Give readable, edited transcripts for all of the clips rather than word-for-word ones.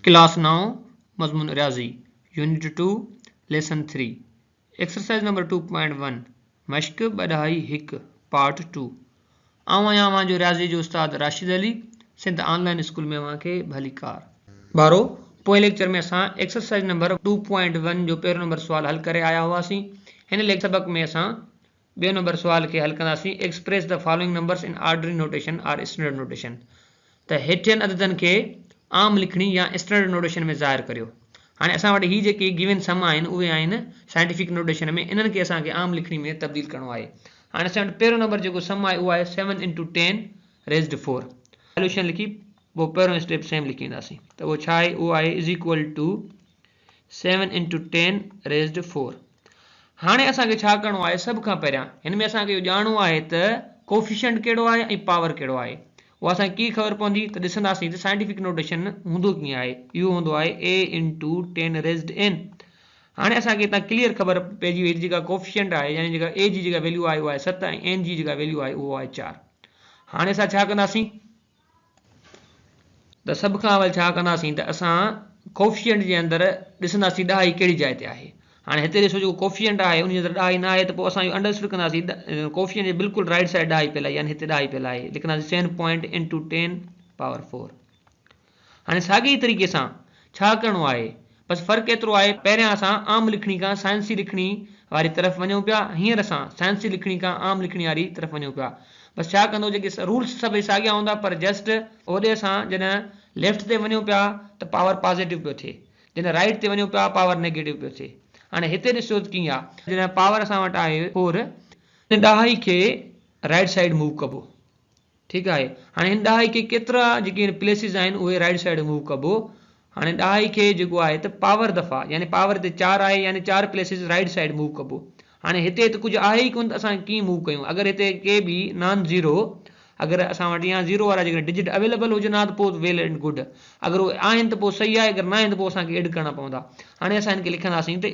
Class 9 मज़मून रियाज़ी unit 2 lesson 3 exercise number 2.1 मश्क बधाई हिक पार्ट 2 आवां जो रियाज़ी जो उस्ताद राशिद अली सिंध ऑनलाइन स्कूल में के भली कार बारो पोइ लेक्चर में असां एक्सरसाइज नंबर 2.1 जो पहिरों नंबर सवाल हल करे आया हुआसीं। हिन सबक में असां ॿियो नंबर सवाल के हल कंदासीं express the following numbers in ऑर्डरी नोटेशन और स्टैंडर्ड नोटेशन। त हेठियन अददन के आम लिखणी या स्टैंडर्ड नोटेशन में ज़ाहिर करियो। हाँ असां वटि ही जेके गिवन सम आहिनि उहे आहिनि साइंटिफिक नोटेशन में, इन्हनि खे असांखे आम लिखणी में तब्दील करणो आहे। हाँ असां वटि पहिरों नंबर जेको सम आहे उहो आहे 7 × 10 रेज़्ड 4। सॉल्यूशन लिखी वो पहिरों स्टेप सेम लिखी ईंदासीं त उहो छा आहे, उहो आहे इज़ इक्वल टू 7 × 10 रेज़्ड 4। हाणे असांखे छा करणो आहे, सभ खां पहिरियां हिन में असांखे इहो ॼाणणो आहे त कोफिशिएंट कहिड़ो आहे ऐं पावर कहिड़ो आहे। वो असांखे कीअं ख़बर पवंदी त ॾिसंदासीं त साइंटिफिक नोटेशन हूंदो कीअं आहे। इहो हूंदो आहे a × 10 रेज़्ड n। हाणे असांखे हितां क्लियर ख़बर पइजी वई जेका कोफिशिएंट आहे यानी जेका a जी जेका वैल्यू आहे उहा आहे 7 ऐं n जी जेका वैल्यू आहे उहो आहे 4। हाणे असां छा कंदासीं त सभ खां अवल छा कंदासीं त असां कोफिशिएंट जे अंदरि ॾिसंदासीं ॾहाई कहिड़ी जाइ ते आहे। हाँ हिते ॾिसो जेको कोफिशिएंट आहे उन जे अंदरि ॾहाई न आहे त पोइ असां इहो अंडरस्टूड कंदासीं कोफिशिएंट जे बिल्कुलु राइट साइड ॾहाई पियल आहे यानी हिते ॾहाई पियल आहे, लिखंदासीं 7 पॉइंट × 10 पावर 4। हाणे साॻी तरीक़े सां छा करिणो आहे, बसि फ़र्क़ु एतिरो आहे पहिरियां असां आम लिखणी खां साइंसी लिखणी वारी तरफ़ वञूं पिया, हींअर असां साइंसी लिखणी खां आम लिखणी वारी तरफ़ वञूं पिया। बसि छा कंदो जेके रूल्स सभई साॻिया हूंदा पर जस्ट ओॾे असां जॾहिं लेफ्ट ते वञूं पिया त पावर पॉज़िटिव पियो थिए, जॾहिं राइट ते वञूं पिया पावर नेगेटिव पियो थिए। हाणे हिते ॾिसो कीअं आहे, जॾहिं पावर असां वटि आहे 4 ॾहाई खे राइट साइड मूव कबो, ठीकु आहे। हाणे हिन ॾहाई खे केतिरा जेके प्लेसिस आहिनि उहे राइट साइड मूव कबो। हाणे ॾहाई खे जेको आहे त पावर दफ़ा यानी पावर ते 4 आहे यानी 4 प्लेसिस राइट साइड मूव कबो। हाणे हिते त कुझु आहे ई कोन त असां कीअं मूव कयूं। अगरि हिते के बि नॉन ज़ीरो अगरि असां वटि या ज़ीरो वारा जेके डिजिट अवेलेबल हुजनि हा त पोइ वेल एंड गुड, अगरि उहे आहिनि त पोइ सही आहे, अगरि न आहिनि त पोइ असांखे एड करणा पवंदा। हाणे असां हिनखे लिखंदासीं त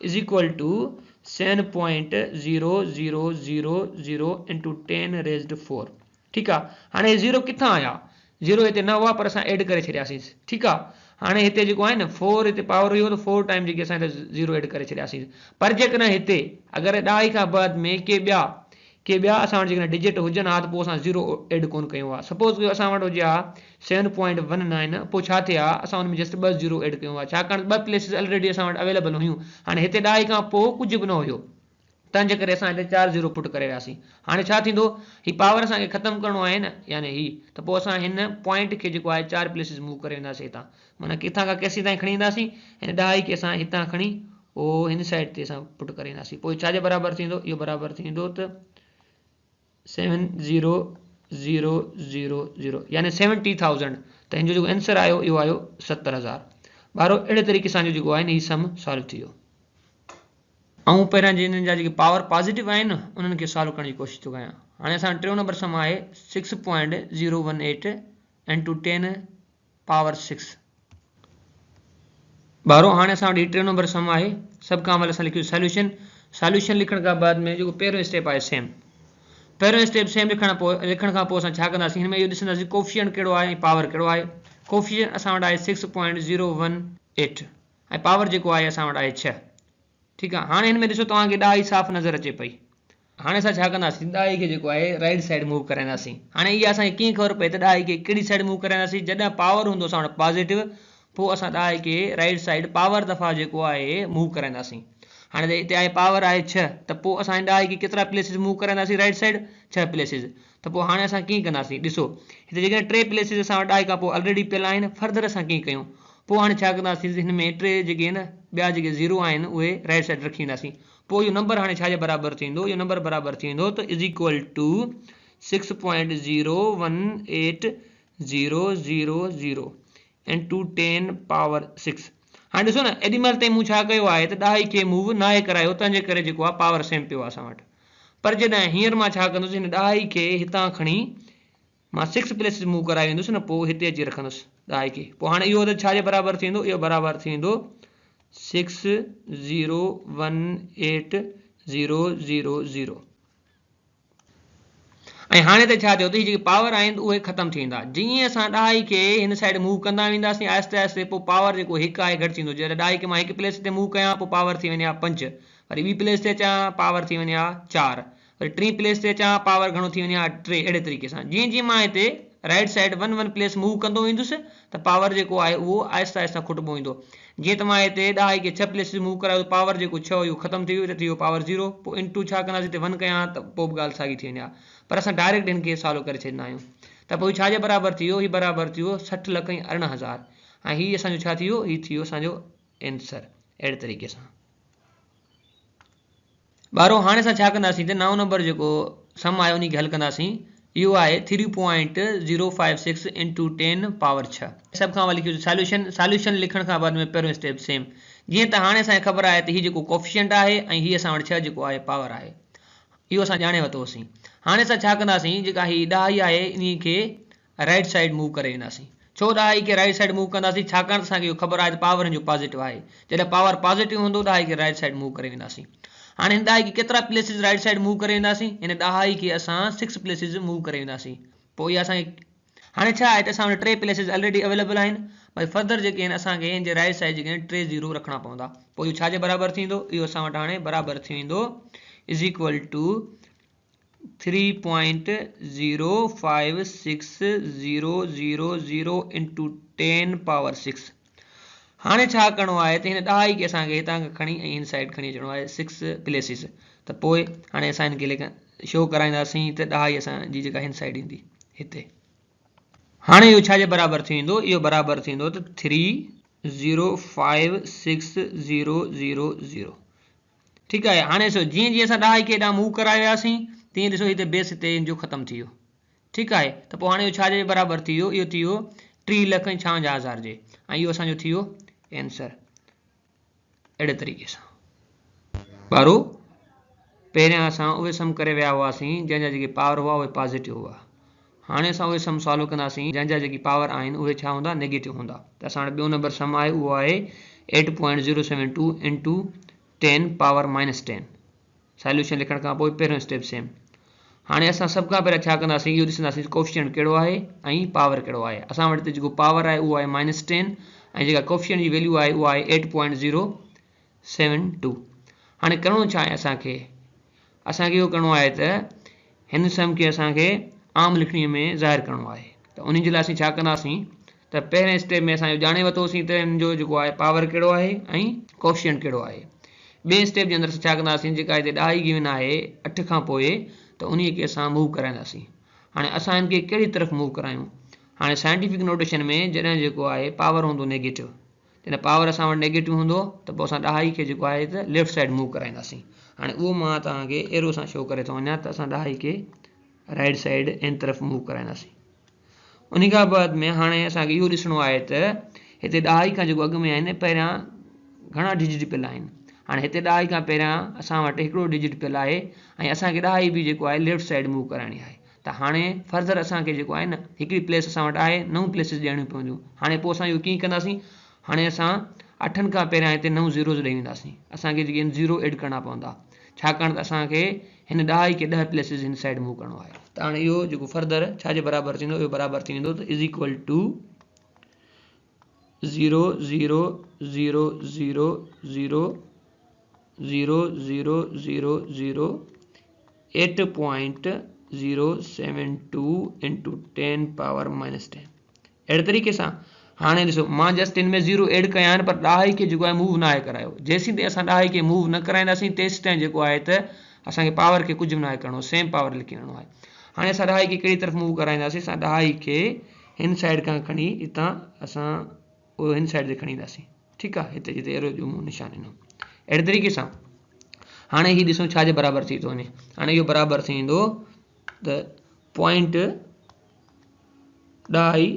इज़ इक्वल टू 7.0000 × 10 रेज़्ड 4। ठीकु आहे। हाणे ज़ीरो किथां आया, ज़ीरो हिते न हुआ पर असां एड करे छॾियासीं, ठीकु आहे। हाणे हिते जेको आहे न 4 हिते पावर हुयो त 4 टाइम जेके असां हिते ज़ीरो एड करे छॾियासीं। पर जेकॾहिं हिते अगरि ॾहाई खां बाद में के ॿिया असां वटि जेकॾहिं डिजिट हुजनि हा त पोइ असां ज़ीरो एड कोन कयूं आहे। सपोज़ कयो असां वटि हुजे हा 7.19 पोइ छा थिए हा असां हुन में जस्ट 2 ज़ीरो एड कयूं आहे छाकाणि 2 प्लेसिस ऑलरेडी असां वटि अवेलेबल हुयूं। हाणे हिते ॾहाई खां पोइ कुझु बि न हुयो तंहिंजे करे असां हिते 4 ज़ीरो पुट करे वियासीं। हाणे छा थींदो, हीउ पावर असांखे ख़तमु करिणो आहे न यानी ही त पोइ असां हिन पॉइंट खे जेको आहे 4 प्लेसिस मूव करे वेंदासीं हितां, माना किथां खां केसीं ताईं खणी ईंदासीं, हिन ॾहाई खे असां हितां खणी पोइ हिन साइड ते असां पुट करे ईंदासीं। पोइ छाजे बराबरि थींदो, इहो बराबरि थींदो त 70,000 यानी 70,000। त हिन जो जेको आंसर आयो इहो आयो 70,000। ॿारो अहिड़े तरीक़े सां जेको आहे न हीउ सम सॉल्व थी वियो। ऐं पहिरियां जिन जा जेके पावर पॉज़िटिव आहिनि न उन्हनि खे सॉल्व करण जी कोशिशि थो कयां। हाणे असां टियों नंबर सम आहे 6.018 × 10 पावर 6। ॿारो हाणे असां वटि टियों नंबर सम आहे, सभ खां अवल असां लिखियो सॉल्यूशन लिखण खां बाद में जेको पहिरियों स्टेप आहे सेम, पहिरियों स्टेप सेम लिखण खां पोइ असां छा कंदासीं, हिन में इहो ॾिसंदासीं कोफिशिएंट कहिड़ो आहे ऐं पावर कहिड़ो आहे। कोफिशिएंट असां वटि आहे 6.018 ऐं पावर जेको आहे असां वटि आहे 6। ठीकु आहे। हाणे हिन में ॾिसो तव्हांखे ॾहाई साफ़ नज़र अचे पई। हाणे असां छा कंदासीं, ॾहाई खे जेको आहे राइट साइड मूव कराईंदासीं। हाणे इहा असांखे कीअं ख़बर पए त ॾहाई खे कहिड़ी साइड मूव कराईंदासीं, जॾहिं पावर हूंदो असां वटि पॉज़िटिव पोइ असां ॾहाई खे राइट साइड पावर दफ़ा जेको आहे मूव कराईंदासीं। हाणे हिते आहे पावर आहे 6 त पोइ असां हिन ॾहाई खे केतिरा प्लेसिस मूव कराईंदासीं राइट साइड 6 प्लेसिस। त पोइ हाणे असां कीअं कंदासीं, ॾिसो हिते जेके 3 प्लेसिस असां वटि ॾहाई खां पोइ ऑलरेडी पियल आहिनि, फर्दर असां कीअं कयूं। पोइ हाणे छा कंदासीं, हिन में 3 जेके आहिनि ॿिया जेके ज़ीरो आहिनि उहे राइट साइड रखी ईंदासीं। पोइ इहो नंबर हाणे छाजे बराबरि थींदो, इहो नंबर बराबरि थींदो त इज़ इक्वल टू 6.01800 × 10 पावर 6। हाणे ॾिसो न एॾी महिल ताईं मूं छा कयो आहे त ॾहाई खे मूव न आहे करायो, तंहिंजे करे जेको आहे पावर सेम पियो आहे असां वटि। पर जॾहिं हींअर मां छा कंदुसि, हिन ॾहाई खे हितां खणी मां 6 प्लेसिस मूव कराए वेंदुसि न, पोइ हिते अची रखंदुसि ॾहाई खे। पोइ हाणे इहो त छाजे बराबरि थींदो, इहो बराबरि थींदो 6.01800। ऐं हाणे त छा थियो त जेके पावर आहिनि उहे ख़तमु थी वेंदा जीअं असां ॾाई खे हिन साइड मूव कंदा वेंदासीं आहिस्ते आहिस्ते पोइ पावर जेको हिकु आहे घटि थींदो जॾहिं ॾाई खे मां हिकु प्लेस ते मूव कयां पोइ पावर थी वञे 5 वरी ॿी प्लेस ते अचां पावर थी वञे 4 वरी टी प्लेस ते अचां पावर घणो थी वञे 3 अहिड़े तरीक़े सां जीअं जीअं मां हिते right side one place move कंदो वेंदुसि त पावर जेको आहे उहो आहिस्ते आहिस्ते खुटबो वेंदो जीअं त मां हिते ॾाई खे 6 प्लेसिस मूव करायो पावर जेको 6 इहो ख़तमु थी वियो त थी वियो पावर 0 पोइ इंटू छा कंदासीं हिते 1 कयां त पोइ बि ॻाल्हि साॻी थी वञे पर असां डायरेक्ट हिनखे सॉल्व करे छॾींदा आहियूं त पोइ छाजे बराबरि थी वियो हीउ बराबरि थी वियो 60 लख ऐं 18,000 ऐं हीउ असांजो छा थी वियो हीउ थी वियो असांजो आंसर अहिड़े तरीक़े सां ॿारो हाणे असां छा कंदासीं त 9 नंबर जेको सम आहे उन खे हल कंदासीं इहो आहे 3.056 इंटू 10 पावर 6 सभ खां लिखियो सॉल्यूशन लिखण खां बाद में पहिरियों स्टेप सेम जीअं त हाणे असांखे ख़बर आहे त हीउ जेको कोफिशिएंट आहे ऐं हीउ असां वटि 6 जेको आहे पावर आहे इहो असां ॼाणे वरितोसीं हाणे असां छा कंदासीं जेका हीअ ॾाई आहे इन खे राइट साइड मूव करे वेंदासीं छो ॾाई खे राइट साइड मूव कंदासीं छाकाणि असांखे इहो ख़बर आहे त पावर जो पॉज़िटिव आहे जॾहिं पावर पॉज़िटिव हूंदो ॾाई खे राइट साइड मूव करे वेंदासीं हाणे हिन ॾाई खे केतिरा प्लेसिस राइट साइड मूव करे वेंदासीं हिन ॾाई खे असां 6 प्लेसिस मूव करे वेंदासीं पोइ इहा असांखे हाणे छा आहे त असां वटि 3 प्लेसिस ऑलरेडी अवेलेबल आहिनि भई फर्दर जेके आहिनि असांखे हिन जे राइट साइड जेके आहिनि 3 0 रखणा पवंदा पोइ इहो छाजे बराबरि थींदो इहो असां वटि हाणे बराबरि थी वेंदो is equal to 3.056000 into 10 power 6 हाणे छा करिणो आहे त हिन ॾाई खे असांखे हितां खां खणी ऐं हिन साइड खणी अचिणो आहे 6 प्लेसिस त पोइ हाणे असां हिनखे शो कराईंदासीं त ॾाई असांजी जेका हिन साइड ईंदी हिते हाणे इहो छाजे बराबरि थी वेंदो इहो बराबरि थींदो त 3.05600 ठीकु आहे हाणे ॾिसो जीअं जीअं असां ॾाई खे हेॾां मूव कराए वियासीं तीअं ॾिसो हिते बेस हिते जो ख़तमु थी वियो ठीकु आहे त पोइ हाणे इहो छाजे बराबरि थी वियो इहो थी वियो 3,56,000 जे ऐं इहो असांजो थी वियो आंसर अहिड़े तरीक़े सां ॿारो पहिरियां असां उहे सम करे विया हुआसीं जंहिंजा जेके पावर हुआ उहे पॉज़िटिव हुआ हाणे असां उहे सम सॉल्व कंदासीं जंहिंजा जेकी पावर आहिनि उहे छा हूंदा नेगेटिव हूंदा त असां वटि ॿियो नंबर सम आहे उहो आहे 8.072 इंटू 10 पावर -10 सॉल्यूशन लिखण खां पोइ पहिरियों स्टेप सेम हाणे असां सभ खां पहिरियों छा कंदासीं इहो ॾिसंदासीं कोफिशिएंट कहिड़ो आहे ऐं पावर कहिड़ो आहे असां वटि जेको पावर आहे उहो आहे -10 ऐं जेका कोफिशिएंट जी वैल्यू आहे उहा आहे 8.072 हाणे करिणो छा आहे असांखे इहो करिणो आहे त हिन सम खे असांखे आम लिखणीअ में ज़ाहिर करिणो आहे त उन जे लाइ असीं छा कंदासीं त पहिरें स्टेप में असां ॼाणे वरितोसीं त हिन जो जेको आहे पावर कहिड़ो आहे ऐं कोफिशिएंट कहिड़ो आहे ॿिए स्टेप जे अंदरि असां छा कंदासीं जेका हिते ॾाई गिवन आहे 8 खां पोइ त उन खे असां मूव कराईंदासीं हाणे असां हिन खे कहिड़ी तरफ़ मूव करायूं हाणे साइंटिफिक नोटेशन में जॾहिं जेको आहे पावर हूंदो नेगेटिव जॾहिं पावर असां वटि नेगेटिव हूंदो त पोइ असां ॾाई खे जेको आहे त लेफ्ट साइड मूव कराईंदासीं हाणे उहो मां तव्हांखे एरो सां शो करे थो वञा त असां ॾाई खे राइट साइड इन तरफ़ मूव कराईंदासीं उन खां बाद में हाणे असांखे इहो ॾिसणो आहे त हिते ॾाई खां जेको अॻु में आहिनि पहिरियां घणा डिजिट पियल आहिनि हाणे हिते ॾाई खां पहिरियां असां वटि हिकिड़ो डिजिट पियल आहे ऐं असांखे ॾाई बि जेको आहे लेफ्ट साइड मूव कराइणी आहे त हाणे फर्दर असांखे जेको आहे न हिकिड़ी प्लेस असां वटि आहे 9 प्लेसिस ॾियणियूं पवंदियूं हाणे पोइ असां इहो कीअं कंदासीं हाणे असां 8 खां पहिरियां हिते 9 ज़ीरोज़ ॾेई वेंदासीं असांखे जेके ज़ीरो एड करणा पवंदा छाकाणि त असांखे हिन ॾाई खे 10 प्लेसिस हिन साइड मूव करिणो आहे त हाणे इहो जेको फर्दर छाजे बराबरि थींदो इहो बराबरि थी वेंदो त is equal to 0.00008.072 into 10 power -10 अहिड़े तरीक़े सां हाणे ॾिसो मां जस्ट हिन में 0 एड कया आहिनि पर ॾाई खे जेको आहे मूव न आहे करायो जेसीं ताईं असां ॾाई खे मूव न कराईंदासीं तेसीं ताईं जेको आहे त असांखे पावर खे कुझु बि न आहे करिणो सेम पावर लिखी वञिणो आहे हाणे असां ॾाई खे कहिड़ी तरफ़ मूव कराईंदासीं असां ॾाई खे हिन साइड खां खणी हितां असां उहो हिन साइड ते खणी ईंदासीं ठीकु आहे हिते जिते एरो जो निशान ॾिनो अहिड़े तरीक़े सां हाणे हीउ ॾिसूं छाजे बराबरि थी थो वञे हाणे इहो बराबरि थी वेंदो त पॉइंट ॾाई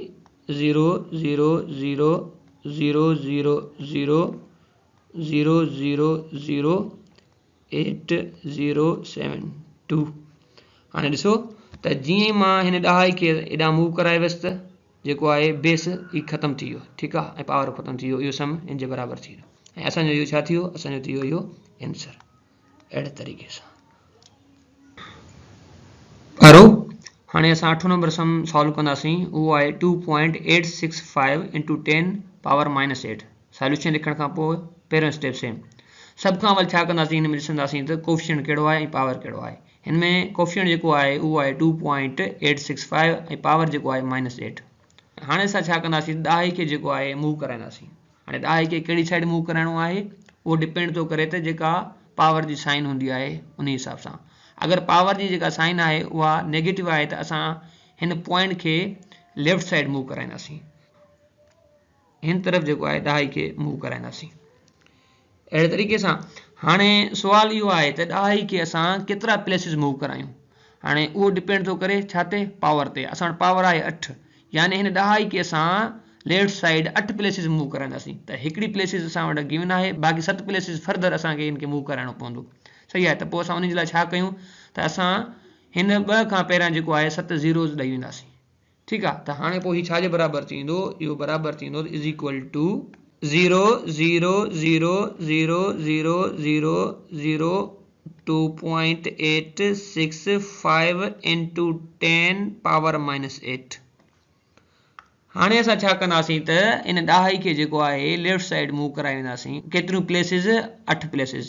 0.000008072 हाणे ॾिसो त जीअं मां हिन ॾाई खे हेॾां मूव कराए वियुसि त जेको आहे बेस ही ख़तमु थी वियो ठीकु आहे ऐं पावर ख़तमु थी वियो इहो सम हिन जे बराबरि थी वियो ऐं असांजो इहो छा थी वियो असांजो थी वियो इहो आंसर अहिड़े तरीक़े सां ॿारो हाणे असां 8 नंबर सम सॉल्व कंदासीं उहो आहे 2.865 इंटू 10 पावर -8 सॉल्यूशन लिखण खां पोइ पहिरियों स्टेप सेम सभ खां अवल छा कंदासीं हिन में ॾिसंदासीं त कोफिशिएंट कहिड़ो आहे ऐं पावर कहिड़ो आहे हिन में कोफिशिएंट जेको आहे उहो आहे 2.865 ऐं पावर जेको आहे -8 हाणे असां छा कंदासीं ॾाही खे जेको आहे मूव कराईंदासीं हाणे ॾाही खे कहिड़ी साइड मूव कराइणो आहे उहो डिपेंड थो करे त जेका पावर जी साइन हूंदी आहे उन हिसाब सां अगर पावर जी जेका साइन आहे उहा नेगेटिव आहे त असां हिन पॉइंट खे लेफ्ट साइड मूव कराईंदासीं हिन तरफ़ जेको आहे ॾाही खे मूव कराईंदासीं अहिड़े तरीक़े सां हाणे सुवाल इहो आहे त ॾाही खे असां केतिरा प्लेसिस मूव करायूं हाणे उहो डिपेंड थो करे छा ते पावर ते असां वटि पावर आहे 8 यानी हिन ॾाही खे असां लेफ्ट साइड 8 प्लेसिस मूव कराईंदासीं त हिकिड़ी प्लेसिस असां वटि गिवन आहे बाक़ी 7 प्लेसिस फर्दर असांखे हिनखे मूव कराइणो पवंदो सही आहे त पोइ असां उन जे लाइ छा कयूं त असां हिन 2 खां पहिरियां जेको आहे 7 ज़ीरोज़ ॾेई वेंदासीं ठीकु आहे त हाणे पोइ हीउ छाजे बराबरि थींदो इहो बराबरि थींदो is equal to 0 0 0 0 0 0 0 2.865 into 10 power -8 हाणे असां छा कंदासीं त इन ॾाही खे जेको आहे लेफ्ट साइड मूव कराए वेंदासीं केतिरियूं प्लेसिस 8 प्लेसिस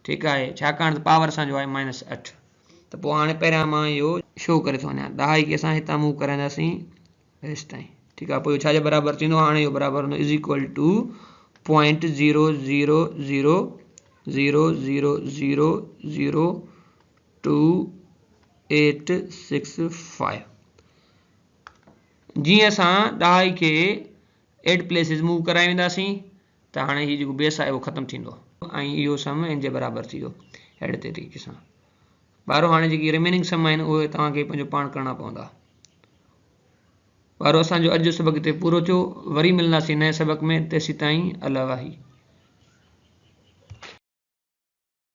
ठीकु आहे छाकाणि त पावर असांजो आहे -8 त पोइ हाणे पहिरियां मां इहो शो करे थो वञा ॾाही खे असां हितां मूव कराईंदासीं हेसि ताईं ठीकु आहे पोइ इहो छाजे बराबरि थींदो हाणे इहो बराबरि हूंदो इज़ इक्वल टू 0.000002.865 जीअं असां ॾाही खे 8 प्लेसिस मूव कराए वेंदासीं त हाणे हीउ जेको बेस आहे उहो ख़तमु थींदो ऐं इहो सम इन जे बराबरि थी वियो अहिड़े तरीक़े सां ॿारो हाणे जेकी रिमेनिंग सम आहिनि उहे तव्हांखे पंहिंजो पाण करणा पवंदा ॿारो असांजो अॼु जो सबक़ हिते पूरो थियो वरी मिलंदासीं नए सबक़ में तेसीं ताईं अल्लाह वाही